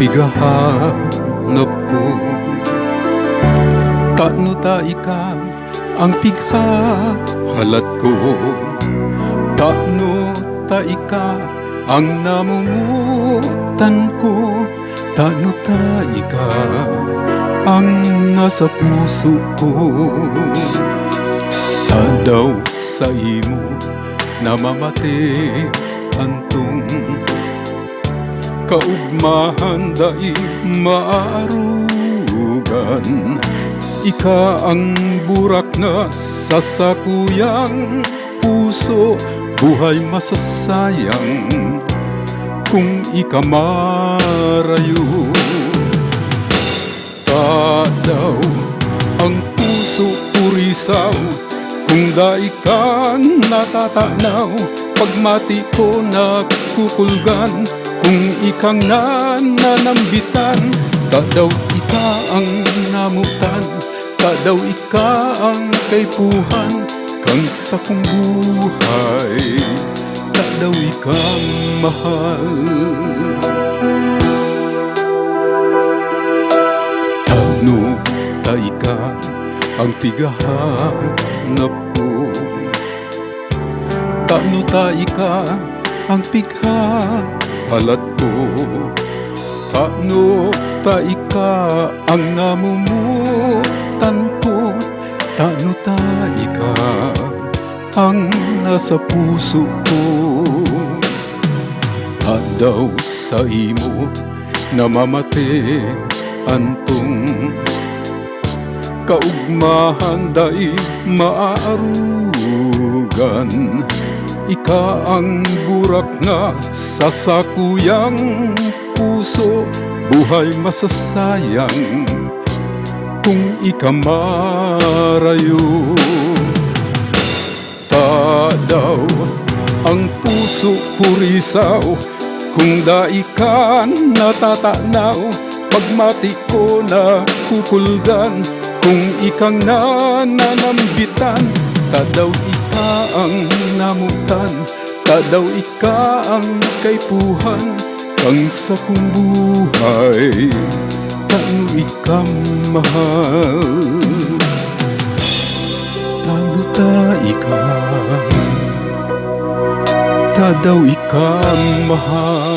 pigahanap ko. Tano ta ika ang pighahalat ko. Tano ta ika ang namumutan ko. Tano ta ika ang nasa puso ko. Tadaw sa imo namamati antong kaugmahan dai maarugan. Ika ang burak na sasakuyang puso, buhay masasayang kung ika marayo. Tadaw ang puso purisaw kung dai ka natatanaw. Pagmati ko nakukulgan kung ikang nananambitan. Tadaw ika ang namutan, tadaw ika ang kaypuhan kang sa kong buhay. Tadaw ikang mahal. Tano ta ika ang pigahanap ko. Tano ta ika ang pighahalat ko. Tano ta ika ang namumutan ko. Tano ta ika ang nasa puso ko. Tadaw sa imo namamati antong kaugmahan dai maarugan. Ika ang burak na sasakuyang puso, buhay masasayang kung ika marayo. Tadaw ang puso purisaw kung dai ka natatanaw. Pagmati ko na kukulgan kung ikang nananambitan. Tadaw ika ang namutan, tadaw ika ang kaypuhan kang sa kong buhay. Tano ika mahal. Tano ta ika, tadaw ika mahal.